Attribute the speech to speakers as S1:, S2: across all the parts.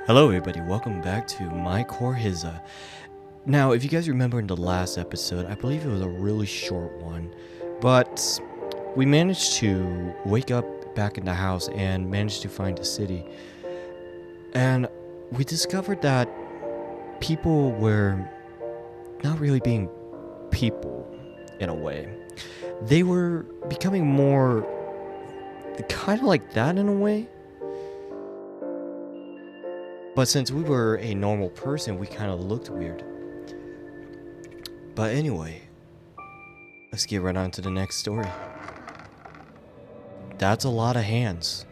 S1: Hello everybody, welcome back to Mycorrhiza. Now, if you guys remember in the last episode, I believe it was a really short one, but we managed to wake up back in the house and managed to find the city. And we discovered that people were not really being people in a way. They were becoming more kind of like that in a way. But since we were a normal person, we kind of looked weird. But anyway, let's get right on to the next story. That's a lot of hands.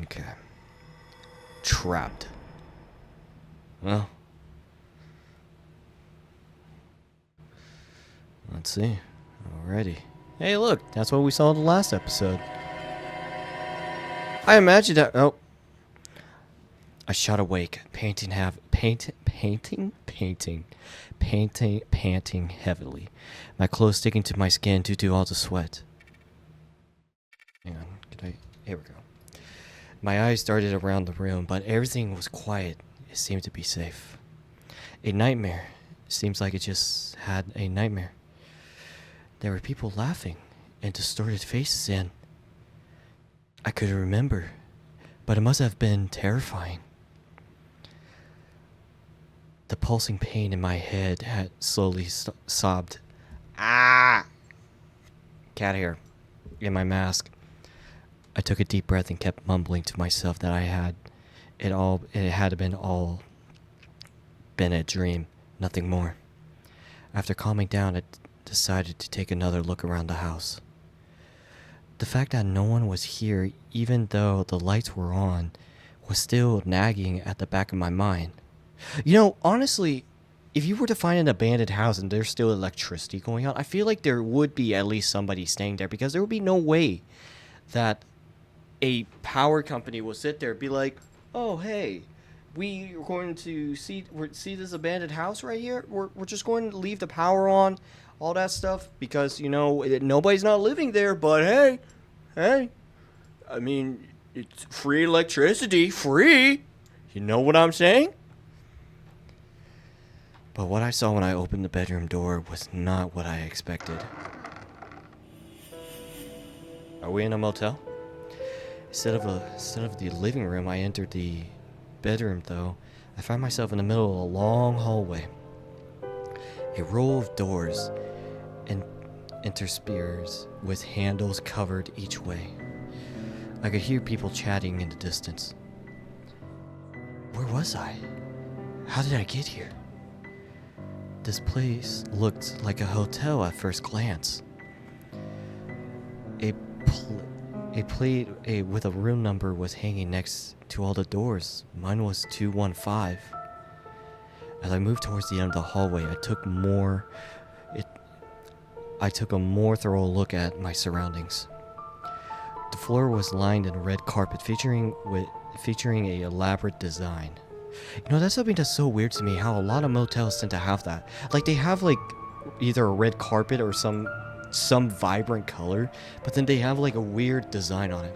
S1: Okay. Trapped. Well. Let's see. Alrighty. Hey, look, that's what we saw in the last episode. I imagine that. Oh. I shot awake, panting heavily. My clothes sticking to my skin due to all the sweat. Hang on, here we go. My eyes darted around the room, but everything was quiet. It seemed to be safe. A nightmare. Seems like it just had a nightmare. There were people laughing and distorted faces, and I couldn't remember, but it must have been terrifying. The pulsing pain in my head had slowly sobbed. Ah! Cat hair in my mask. I took a deep breath and kept mumbling to myself that it had been a dream, nothing more. After calming down, I decided to take another look around the house. The fact that no one was here, even though the lights were on, was still nagging at the back of my mind. You know, honestly, if you were to find an abandoned house and there's still electricity going on, I feel like there would be at least somebody staying there, because there would be no way that a power company will sit there and be like, oh, hey, we are going to see this abandoned house right here. We're just going to leave the power on, all that stuff, because, you know, nobody's not living there, but hey, I mean, it's free electricity, free. You know what I'm saying? But what I saw when I opened the bedroom door was not what I expected. Are we in a motel? Instead of the living room, I entered the bedroom, though. I found myself in the middle of a long hallway. A row of doors interspersed with handles covered each way. I could hear people chatting in the distance. Where was I? How did I get here? This place looked like a hotel at first glance. A plate with a room number was hanging next to all the doors. Mine was 215. As I moved towards the end of the hallway, I took a more thorough look at my surroundings. The floor was lined in red carpet featuring a elaborate design. You know, that's something that's so weird to me, how a lot of motels tend to have that. Like, they have, like, either a red carpet or some vibrant color, but then they have, like, a weird design on it.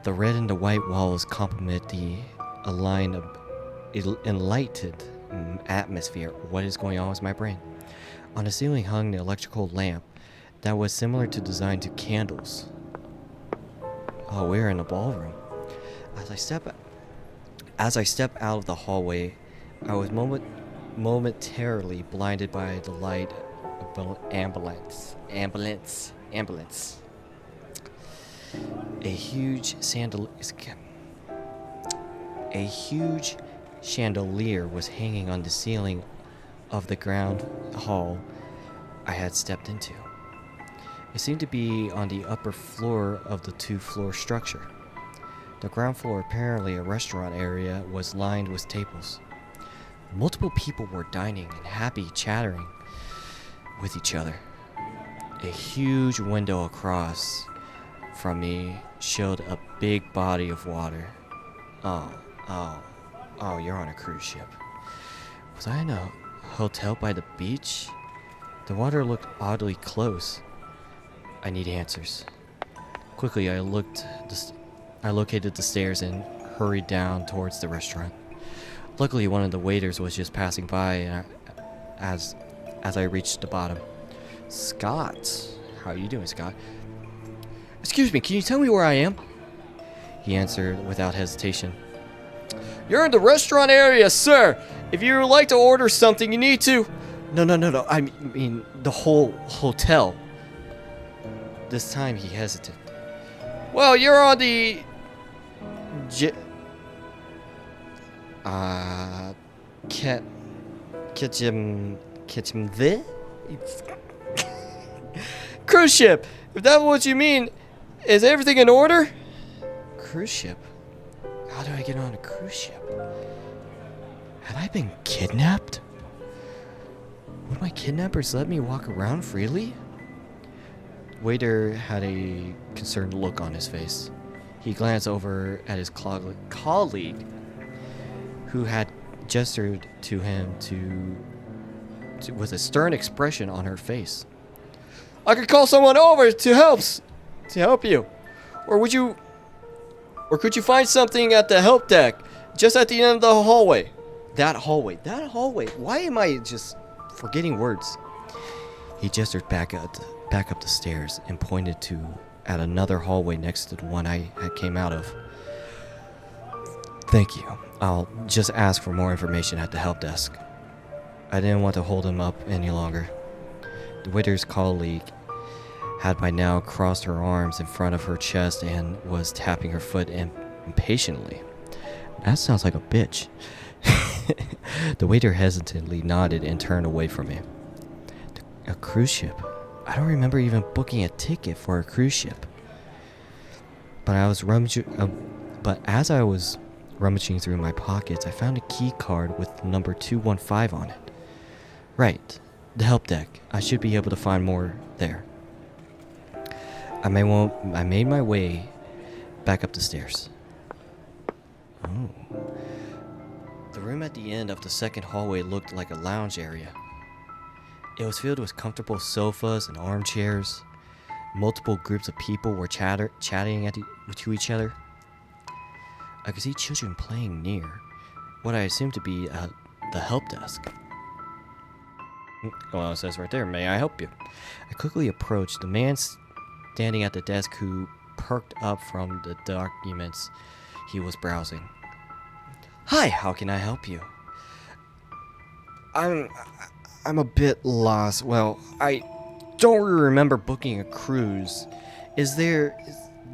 S1: The red and the white walls complement the enlightened atmosphere. What is going on with my brain? On the ceiling hung an electrical lamp that was similar to design to candles. Oh, we're in a ballroom. As I step out of the hallway, I was momentarily blinded by the light of ambulance. A huge chandelier was hanging on the ceiling of the ground hall I had stepped into. It seemed to be on the upper floor of the two-floor structure. The ground floor, apparently a restaurant area, was lined with tables. Multiple people were dining and happy chattering with each other. A huge window across from me showed a big body of water. Oh, you're on a cruise ship. Was I in a hotel by the beach? The water looked oddly close. I need answers. Quickly, I located the stairs and hurried down towards the restaurant. Luckily, one of the waiters was just passing by as I reached the bottom. Scott, how are you doing, Scott? Excuse me, can you tell me where I am? He answered without hesitation. You're in the restaurant area, sir. If you would like to order something, you need to. No. I mean, the whole hotel. This time he hesitated. Well, you're on the... kitchen the? Cruise ship. If that's what you mean, is everything in order? Cruise ship? How do I get on a cruise ship? Had I been kidnapped? Would my kidnappers let me walk around freely? Waiter had a concerned look on his face. He glanced over at his colleague, who had gestured to him with a stern expression on her face. I could call someone over to help you, or could you find something at the help deck, just at the end of the hallway? That hallway. Why am I just forgetting words? He gestured back up the stairs and pointed at another hallway next to the one I had came out of. Thank you. I'll just ask for more information at the help desk. I didn't want to hold him up any longer. The waiter's colleague had by now crossed her arms in front of her chest and was tapping her foot impatiently. That sounds like a bitch. The waiter hesitantly nodded and turned away from me. A cruise ship? I don't remember even booking a ticket for a cruise ship. But as I was rummaging through my pockets, I found a key card with number 215 on it. Right, the help deck. I should be able to find more there. I made my way back up the stairs. Oh. The room at the end of the second hallway looked like a lounge area. It was filled with comfortable sofas and armchairs. Multiple groups of people were chatting to each other. I could see children playing near what I assumed to be the help desk. Well, it says right there, may I help you? I quickly approached the man standing at the desk who perked up from the documents he was browsing. Hi, how can I help you? I'm a bit lost. Well, I don't really remember booking a cruise. Is there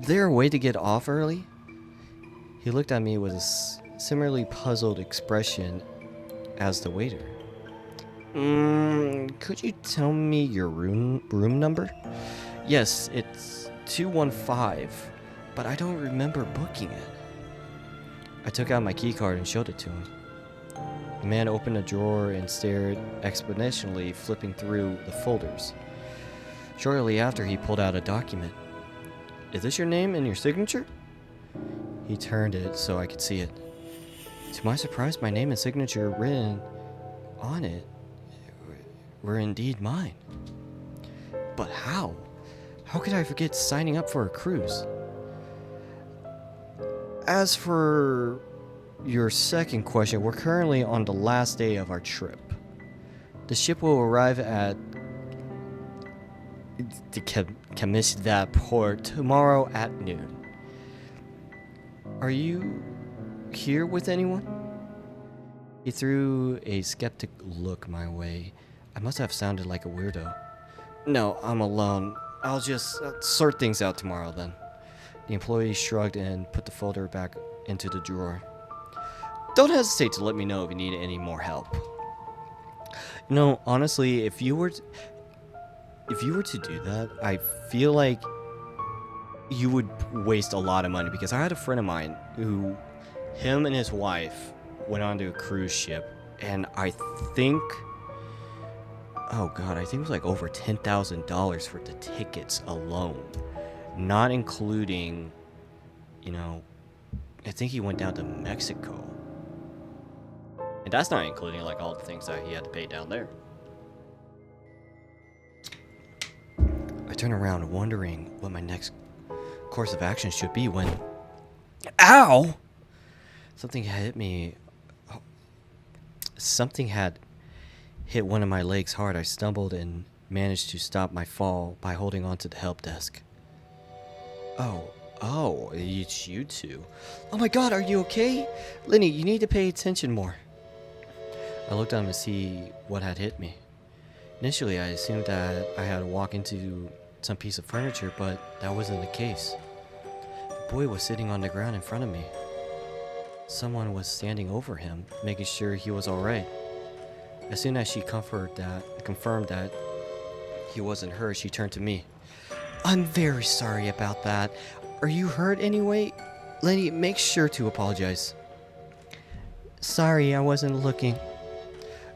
S1: a way to get off early? He looked at me with a similarly puzzled expression as the waiter. Could you tell me your room number? Yes, it's 215, but I don't remember booking it. I took out my key card and showed it to him. The man opened a drawer and stared exponentially, flipping through the folders. Shortly after, he pulled out a document. Is this your name and your signature? He turned it so I could see it. To my surprise, my name and signature written on it were indeed mine. But how? How could I forget signing up for a cruise? As for your second question, we're currently on the last day of our trip. The ship will arrive at the Mycorrhiza port tomorrow at noon. Are you here with anyone? He threw a skeptic look my way. I must have sounded like a weirdo. No, I'm alone. I'll just sort things out tomorrow then. The employee shrugged and put the folder back into the drawer. Don't hesitate to let me know if you need any more help. You know, honestly, if you were to do that, I feel like you would waste a lot of money, because I had a friend of mine who, him and his wife went onto a cruise ship, and I think it was like over $10,000 for the tickets alone, not including, I think he went down to Mexico, and that's not including like all the things that he had to pay down there. I turned around wondering what my next course of action should be when
S2: Ow!
S1: something had hit me. Something had hit one of my legs hard. I stumbled and managed to stop my fall by holding onto the help desk. Oh, it's you two. Oh my god, are you okay? Lenny, you need to pay attention more. I looked down to see what had hit me. Initially, I assumed that I had walked into some piece of furniture, but that wasn't the case. The boy was sitting on the ground in front of me. Someone was standing over him, making sure he was alright. As soon as she confirmed that he wasn't her, she turned to me. I'm very sorry about that. Are you hurt anyway? Lenny, make sure to apologize. Sorry, I wasn't looking.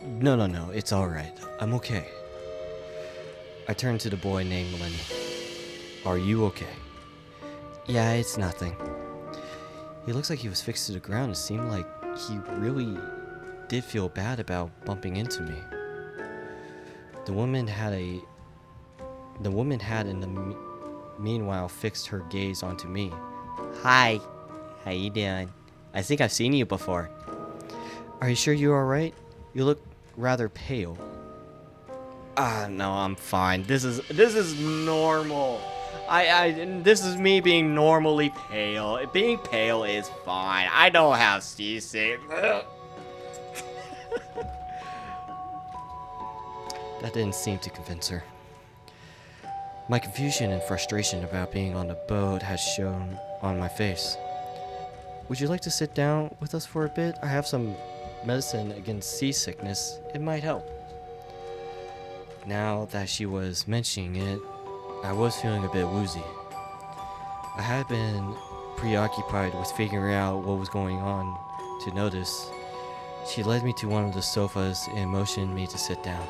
S1: No, it's alright. I'm okay. I turned to the boy named Lenny. Are you okay? Yeah, it's nothing. He looks like he was fixed to the ground. It seemed like he really did feel bad about bumping into me. The woman had in the meanwhile fixed her gaze onto me. Hi, how you doing? I think I've seen you before. Are you sure you're alright? You look rather pale. No, I'm fine. This is normal. This is me being normally pale. Being pale is fine. I don't have seasick. That didn't seem to convince her. My confusion and frustration about being on the boat has shown on my face. Would you like to sit down with us for a bit? I have some medicine against seasickness. It might help. Now that she was mentioning it, I was feeling a bit woozy. I had been preoccupied with figuring out what was going on to notice. She led me to one of the sofas and motioned me to sit down.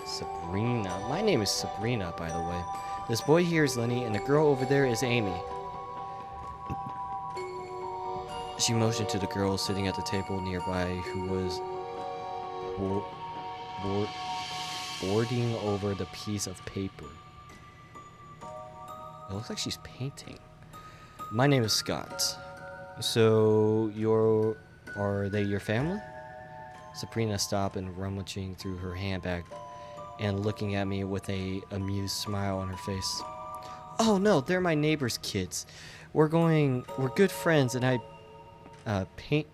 S1: Sabrina. My name is Sabrina, by the way. This boy here is Lenny, and the girl over there is Amy. She motioned to the girl sitting at the table nearby who was boarding over the piece of paper. It looks like she's painting. My name is Scott. So, are they your family? Sabrina stopped and rummaging through her handbag and looking at me with a amused smile on her face. Oh no, they're my neighbor's kids. We're good friends, and I paint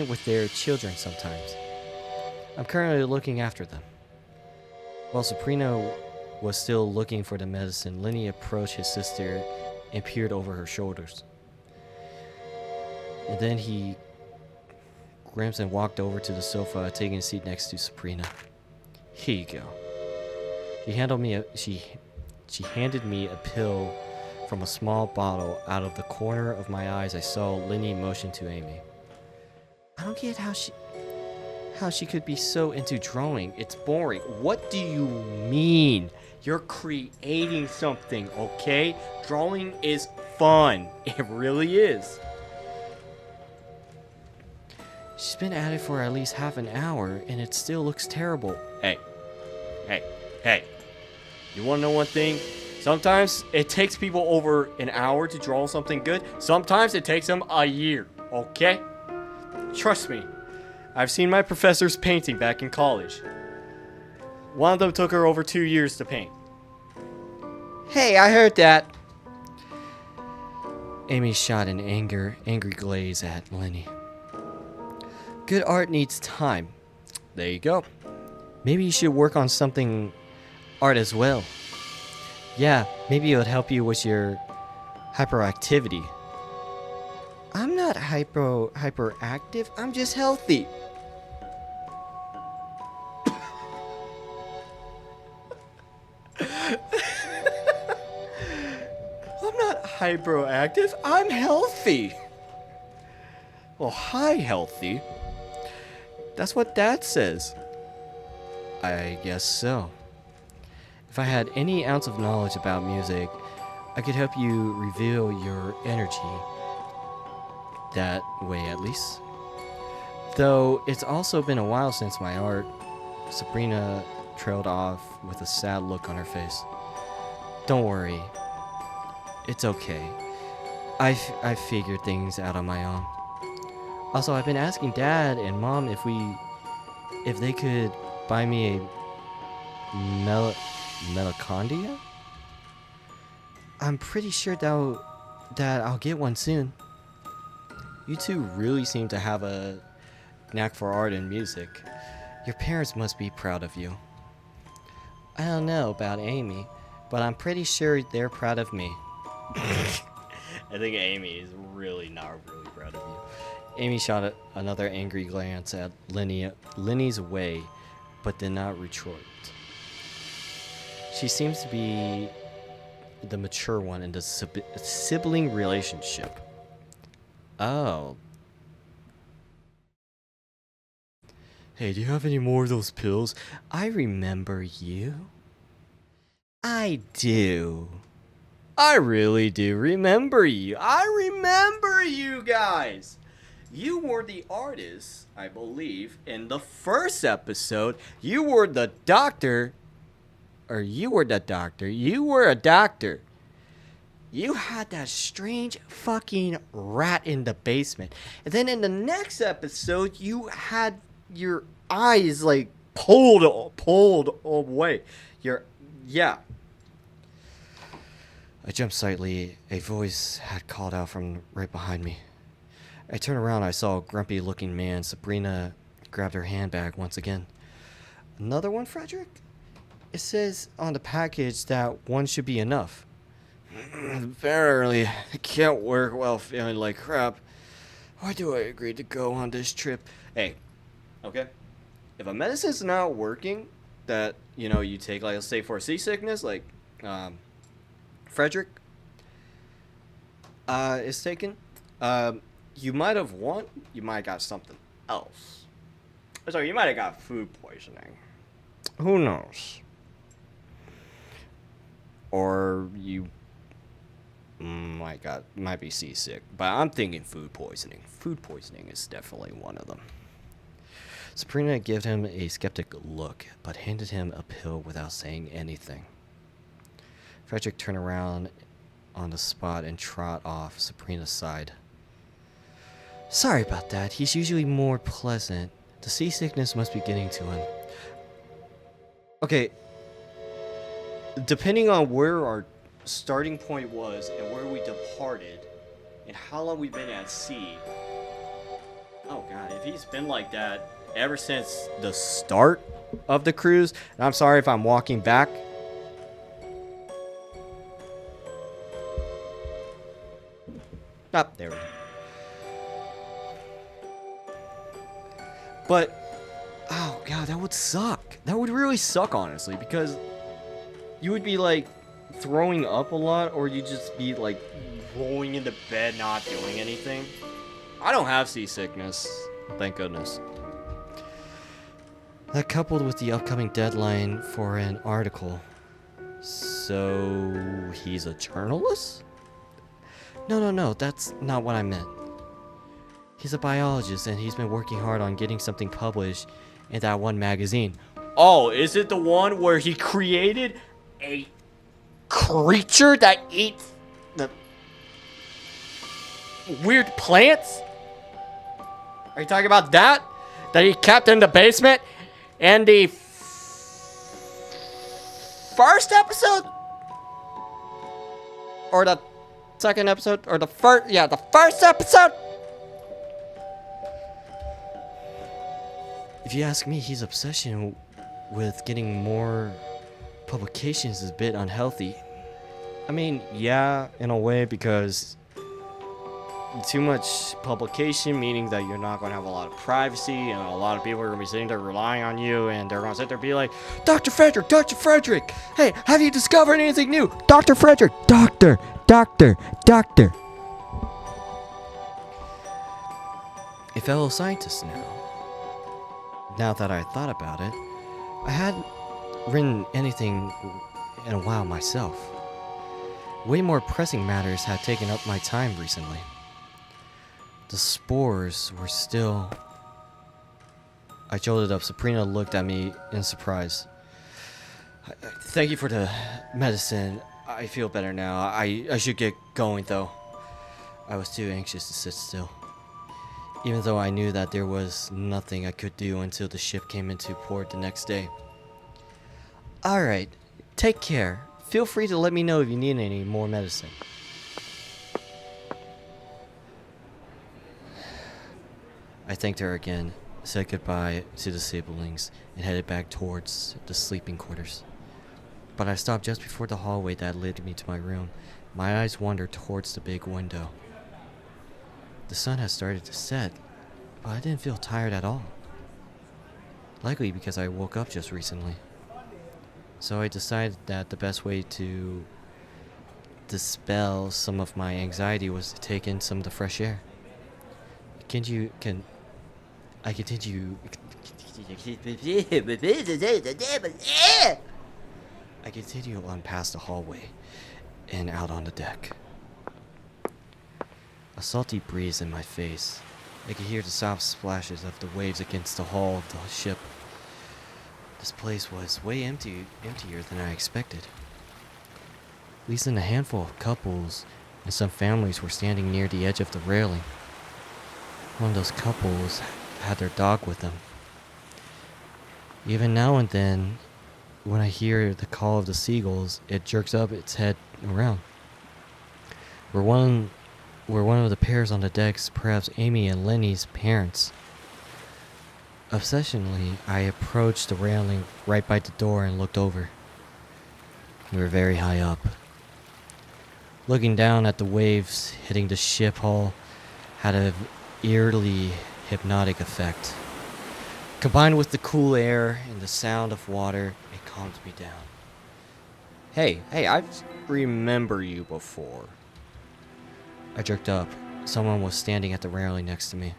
S1: with their children sometimes. I'm currently looking after them. While Sabrina was still looking for the medicine, Lenny approached his sister and peered over her shoulders. And then he grims and walked over to the sofa, taking a seat next to Sabrina. Here you go. She handed me a pill from a small bottle. Out of the corner of my eyes, I saw Lenny motion to Amy. I don't get how she could be so into drawing. It's boring. What do you mean? You're creating something, okay? Drawing is fun. It really is. She's been at it for at least half an hour, and it still looks terrible. Hey. You wanna know one thing? Sometimes it takes people over an hour to draw something good. Sometimes it takes them a year, okay? Trust me. I've seen my professors painting back in college. One of them took her over 2 years to paint. Hey, I heard that. Amy shot an angry glaze at Lenny. Good art needs time. There you go. Maybe you should work on something art as well. Yeah, maybe it would help you with your hyperactivity. I'm not hyperactive. I'm just healthy. I'm not hyperactive. I'm healthy. Well, hi, healthy. That's what Dad says. I guess so. If I had any ounce of knowledge about music, I could help you reveal your energy. That way, at least. Though it's also been a while since my art. Sabrina trailed off with a sad look on her face. Don't worry. It's okay. I figured things out on my own. Also, I've been asking Dad and Mom if they could buy me a mitochondria. I'm pretty sure that I'll get one soon. You two really seem to have a knack for art and music. Your parents must be proud of you. I don't know about Amy, but I'm pretty sure they're proud of me. I think Amy is really not really proud of you. Amy shot another angry glance at Lenny's way, but did not retort. She seems to be the mature one in the sibling relationship. Oh. Hey, do you have any more of those pills? I remember you. I do. I really do remember you. I remember you guys. You were the artist, I believe, in the first episode. You were the doctor. Or you were the doctor. You were a doctor. You had that strange fucking rat in the basement. And then in the next episode, you had your eyes like pulled away. Yeah. I jumped slightly. A voice had called out from right behind me. I turned around. I saw a grumpy looking man. Sabrina grabbed her handbag once again. Another one, Frederick? It says on the package that one should be enough. Apparently, I can't work while feeling like crap. Why do I agree to go on this trip? Hey, okay? If a medicine's not working, that, you take, like, let's say for seasickness, like, Frederick is taken, you might have got something else. Sorry, you might have got food poisoning. Who knows? Or you might be seasick, but I'm thinking food poisoning. Food poisoning is definitely one of them. Sabrina gave him a skeptic look, but handed him a pill without saying anything. Frederick turned around on the spot and trot off Sabrina's side. Sorry about that. He's usually more pleasant. The seasickness must be getting to him. Okay. Depending on where our starting point was and where we departed and how long we've been at sea. Oh god, if he's been like that ever since the start of the cruise, and I'm sorry if I'm walking back. There we go. But, oh god, that would suck. That would really suck, honestly, because you would be like throwing up a lot, or you'd just be like rolling into bed, not doing anything. I don't have seasickness, thank goodness. That coupled with the upcoming deadline for an article. So, he's a journalist? No, that's not what I meant. He's a biologist, and he's been working hard on getting something published in that one magazine. Oh, is it the one where he created a creature that eats the weird plants? Are you talking about that? That he kept in the basement in the first episode? Or the second episode? Or the first? Yeah, the first episode? If you ask me, his obsession with getting more publications is a bit unhealthy. I mean, yeah, in a way, because too much publication, meaning that you're not going to have a lot of privacy, and a lot of people are going to be sitting there relying on you, and they're going to sit there and be like, Dr. Frederick, hey, have you discovered anything new? Dr. Frederick, doctor. A fellow scientist now. Now that I thought about it, I hadn't written anything in a while myself. Way more pressing matters had taken up my time recently. The spores were still... I jolted up. Sabrina looked at me in surprise. Thank you for the medicine. I feel better now. I should get going, though. I was too anxious to sit still. Even though I knew that there was nothing I could do until the ship came into port the next day. Alright, take care. Feel free to let me know if you need any more medicine. I thanked her again, said goodbye to the siblings, and headed back towards the sleeping quarters. But I stopped just before the hallway that led me to my room. My eyes wandered towards the big window. The sun had started to set, but I didn't feel tired at all. Likely because I woke up just recently. So I decided that the best way to dispel some of my anxiety was to take in some of the fresh air. I continue on past the hallway and out on the deck. A salty breeze in my face. I could hear the soft splashes of the waves against the hull of the ship. This place was way emptier than I expected. At least a handful of couples and some families were standing near the edge of the railing. One of those couples had their dog with them. Even now and then, when I hear the call of the seagulls, it jerks up its head around. Were one of the pairs on the decks perhaps Amy and Lenny's parents? Obsessionally, I approached the railing right by the door and looked over. We were very high up. Looking down at the waves hitting the ship hull had an eerily hypnotic effect. Combined with the cool air and the sound of water, it calmed me down. Hey, I remember you before. I jerked up. Someone was standing at the railing next to me.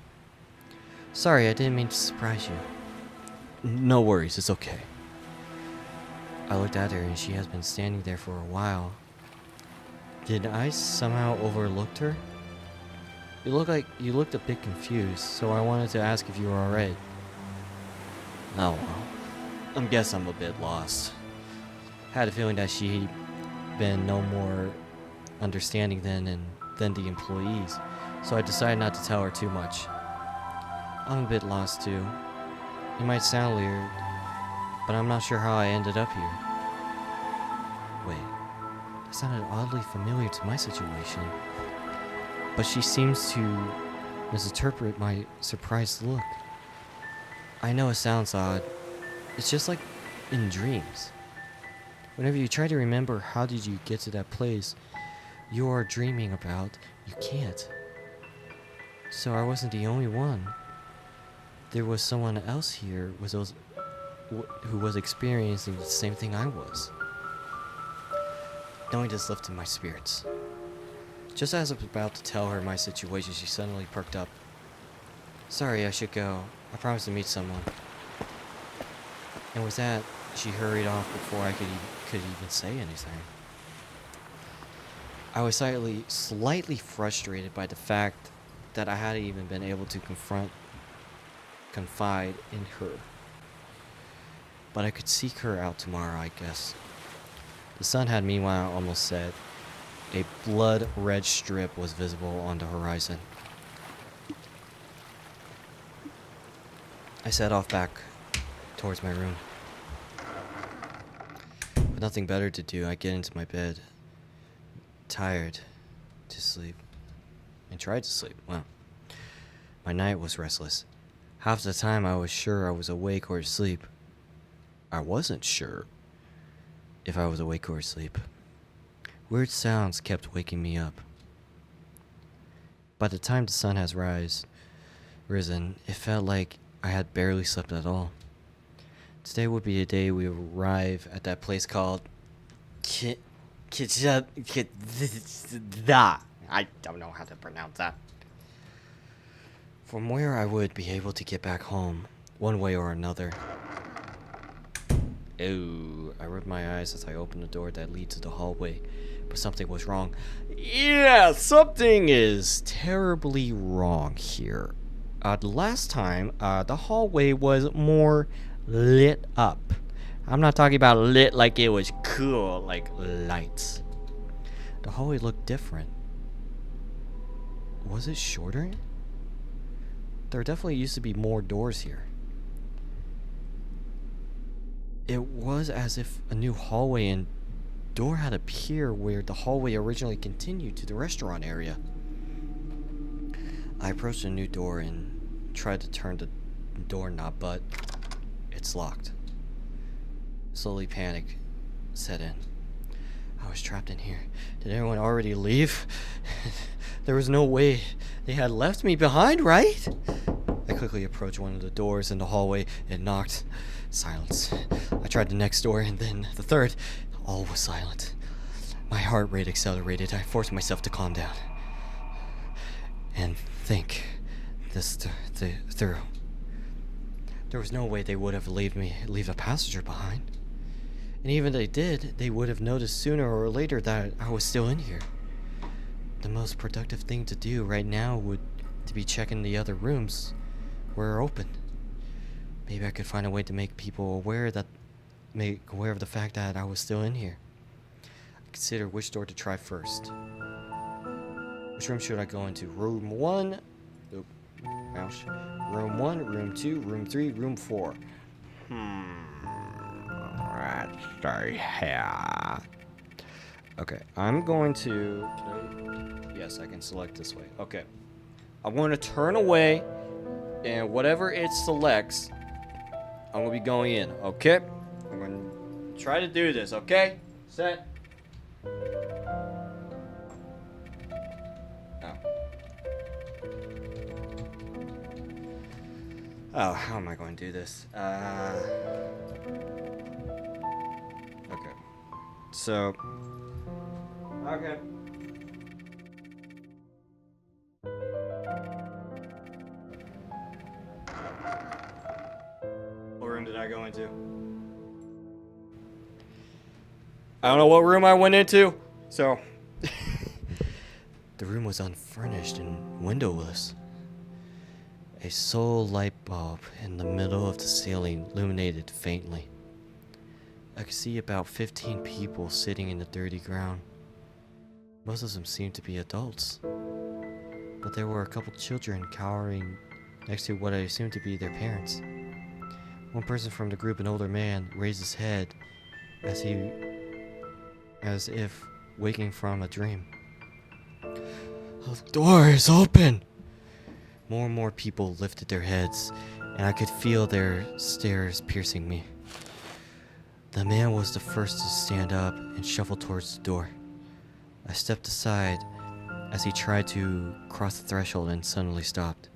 S1: Sorry, I didn't mean to surprise you. No worries, it's okay. I looked at her and she has been standing there for a while. Did I somehow overlooked her? You looked a bit confused, so I wanted to ask if you were alright. Oh well. I guess I'm a bit lost. Had a feeling that she'd been no more understanding than the employees, so I decided not to tell her too much. I'm a bit lost too. It might sound weird, but I'm not sure how I ended up here. Wait, that sounded oddly familiar to my situation. But she seems to misinterpret my surprised look. I know it sounds odd. It's just like in dreams. Whenever you try to remember how did you get to that place you are dreaming about, you can't. So I wasn't the only one. There was someone else here who was experiencing the same thing I was. Knowing this lifted my spirits. Just as I was about to tell her my situation, she suddenly perked up. Sorry, I should go. I promised to meet someone. And with that, she hurried off before I could even say anything. I was slightly frustrated by the fact that I hadn't even been able to confide in her. But I could seek her out tomorrow, I guess. The sun had meanwhile almost set. A blood-red strip was visible on the horizon. I set off back towards my room. With nothing better to do, I get into my bed, tired to sleep, and tried to sleep. Well, my night was restless. Half the time I was sure I was awake or asleep. I wasn't sure if I was awake or asleep. Weird sounds kept waking me up. By the time the sun has risen, it felt like I had barely slept at all. Today would be the day we arrive at that place called I don't know how to pronounce that. From where I would be able to get back home, one way or another. Ooh, I rubbed my eyes as I opened the door that leads to the hallway, but something was wrong. Yeah, something is terribly wrong here. The last time, the hallway was more lit up. I'm not talking about lit like it was cool, like lights. The hallway looked different. Was it shorter? There definitely used to be more doors here. It was as if a new hallway and door had appeared where the hallway originally continued to the restaurant area. I approached a new door and tried to turn the doorknob, but it's locked. Slowly panic set in. I was trapped in here. Did everyone already leave? There was no way they had left me behind, right? I quickly approached one of the doors in the hallway and knocked. Silence. I tried the next door and then the third. All was silent. My heart rate accelerated. I forced myself to calm down and think this through. There was no way they would have leave a passenger behind. And even if they did, they would have noticed sooner or later that I was still in here. The most productive thing to do right now would to be checking the other rooms were open. Maybe I could find a way to make people aware of the fact that I was still in here. Consider which door to try first. Which room should I go into? Room 1. Oop. Ouch. Room 1, room 2, room 3, room 4. Let's start here. Okay, I'm going to... Yes, I can select this way. Okay. I'm going to turn away, and whatever it selects, I'm going to be going in, okay? I'm going to try to do this, okay? Set. Oh, how am I going to do this? Okay. So... Okay. What room did I go into? I don't know what room I went into, so... The room was unfurnished and windowless. A sole light bulb in the middle of the ceiling illuminated faintly. I could see about 15 people sitting in the dirty ground. Most of them seemed to be adults, but there were a couple children cowering next to what I assumed to be their parents. One person from the group, an older man, raised his head as if waking from a dream. The door is open! More and more people lifted their heads, and I could feel their stares piercing me. The man was the first to stand up and shuffle towards the door. I stepped aside as he tried to cross the threshold and suddenly stopped.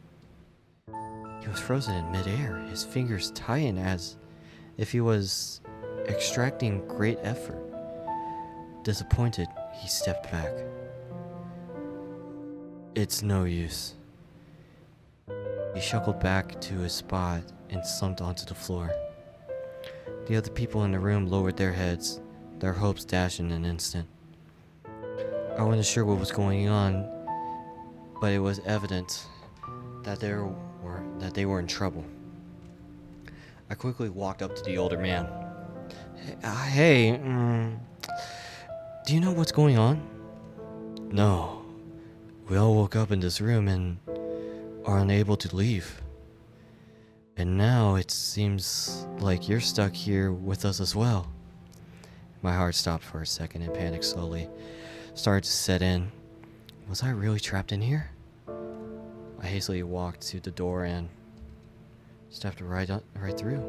S1: He was frozen in midair, his fingers tightened as if he was extracting great effort. Disappointed, he stepped back. It's no use. He shuffled back to his spot and slumped onto the floor. The other people in the room lowered their heads, their hopes dashed in an instant. I wasn't sure what was going on, but it was evident that they were in trouble. I quickly walked up to the older man. Hey, do you know what's going on? No. We all woke up in this room and are unable to leave. And now it seems like you're stuck here with us as well. My heart stopped for a second and panic slowly started to set in. Was I really trapped in here? I hastily walked to the door and stepped right through.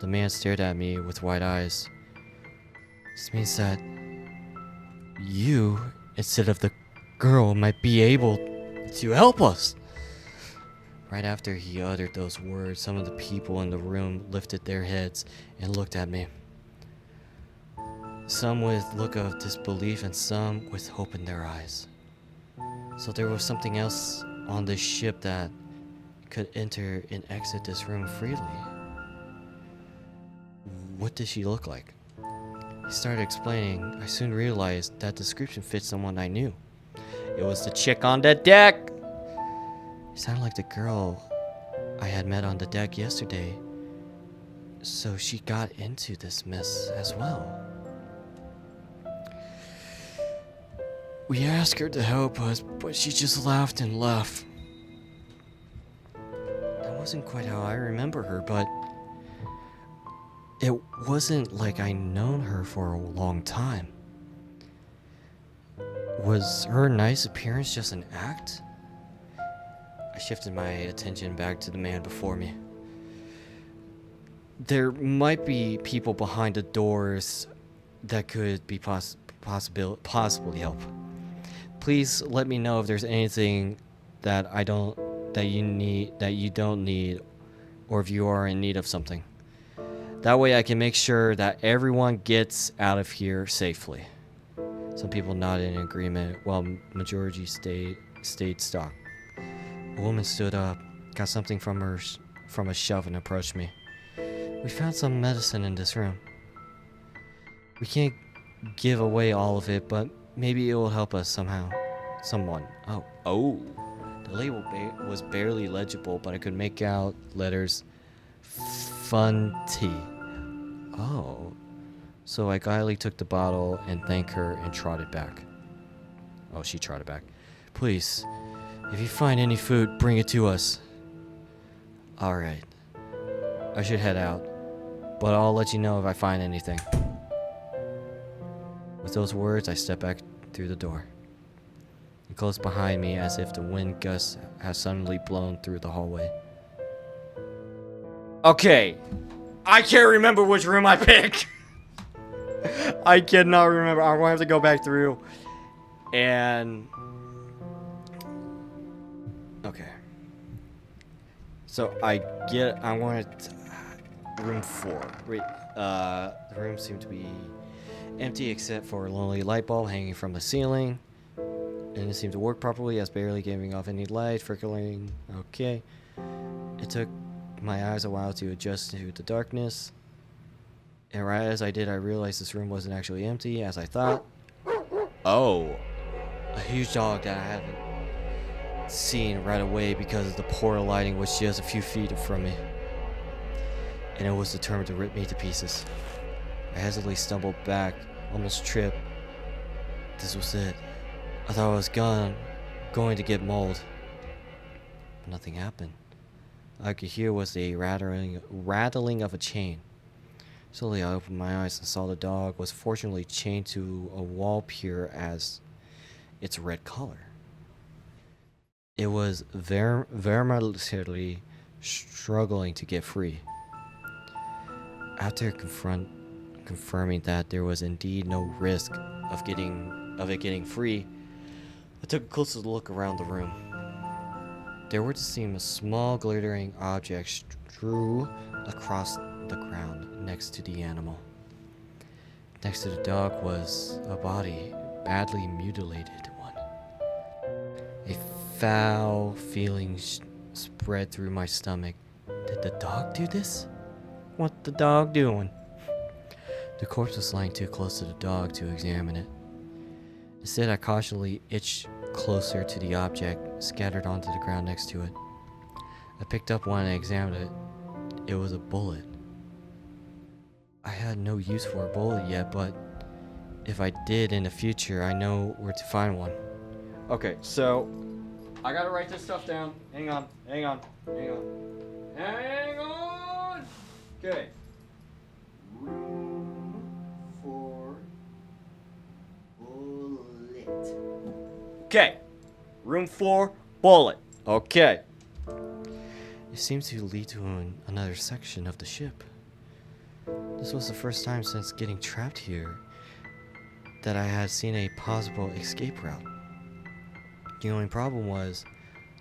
S1: The man stared at me with wide eyes. This means that you, instead of the girl, might be able to help us. Right after he uttered those words, some of the people in the room lifted their heads and looked at me. Some with a look of disbelief and some with hope in their eyes. So there was something else on this ship that could enter and exit this room freely. What did she look like? He started explaining. I soon realized that description fit someone I knew. It was the chick on the deck! It sounded like the girl I had met on the deck yesterday. So she got into this mess as well. We asked her to help us, but she just laughed and left. That wasn't quite how I remember her, but it wasn't like I'd known her for a long time. Was her nice appearance just an act? I shifted my attention back to the man before me. There might be people behind the doors that could be possibly help. Please let me know if there's anything that you don't need, or if you are in need of something. That way I can make sure that everyone gets out of here safely. Some people nodded in agreement while majority stayed stuck. A woman stood up, got something from a shelf and approached me. We found some medicine in this room. We can't give away all of it, but maybe it will help us somehow. Someone. Oh. The label was barely legible, but I could make out letters Fun Tea. Oh. So I quietly took the bottle and thanked her and trotted back. Oh, she trotted back. Please, if you find any food, bring it to us. Alright. I should head out, but I'll let you know if I find anything. With those words, I stepped back through the door. It closed behind me as if the wind gust had suddenly blown through the hallway. Okay, I can't remember which room I picked. I cannot remember. I'm gonna have to go back through and... Okay. So I wanted room 4. Wait, the room seemed to be empty except for a lonely light bulb hanging from the ceiling. And it seemed to work properly as barely giving off any light, flickering. Okay. It took my eyes a while to adjust to the darkness. And right as I did, I realized this room wasn't actually empty as I thought. Oh. A huge dog that I haven't seen right away because the poor lighting was just a few feet from me. And it was determined to rip me to pieces. I hesitantly stumbled back, almost tripped. This was it. I thought I was going to get mauled. But nothing happened. All I could hear was the rattling of a chain. Slowly I opened my eyes and saw the dog was fortunately chained to a wall pure as its red color. It was very struggling to get free. After confirming that there was indeed no risk of it getting free, I took a closer look around the room. There were to seem a small glittering object strewn across the ground next to the animal. Next to the dog was a body, badly mutilated one. A foul feeling spread through my stomach. Did the dog do this? What the dog doing? The corpse was lying too close to the dog to examine it. Instead, I cautiously itched closer to the object scattered onto the ground next to it. I picked up one and examined it. It was a bullet. I had no use for a bullet yet, but if I did in the future, I know where to find one. Okay, so I gotta write this stuff down. Hang on. Okay. Room for bullet. Okay. Room 4, bullet. Okay. It seems to lead to another section of the ship. This was the first time since getting trapped here that I had seen a possible escape route. The only problem was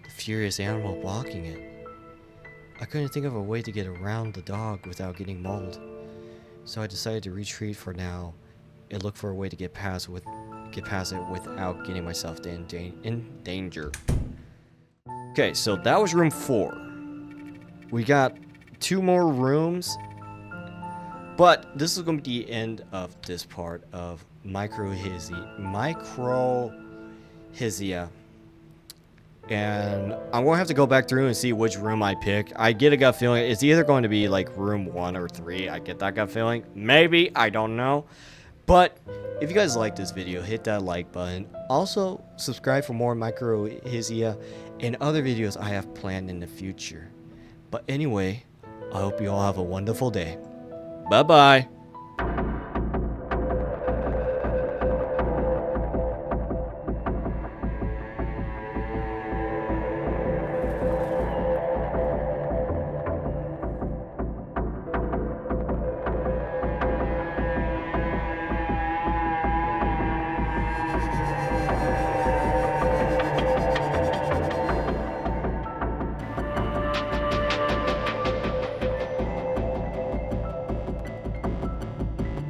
S1: the furious animal blocking it. I couldn't think of a way to get around the dog without getting mauled, so I decided to retreat for now and look for a way to get past it without getting myself in danger. Okay, so that was room 4. We got 2 more rooms, but this is going to be the end of this part of Mycorrhiza. And I'm going to have to go back through and see which room I pick. I get a gut feeling it's either going to be like room 1 or 3. I get that gut feeling. Maybe. I don't know. But if you guys like this video, hit that like button. Also, subscribe for more Mycorrhiza and other videos I have planned in the future. But anyway, I hope you all have a wonderful day. Bye-bye.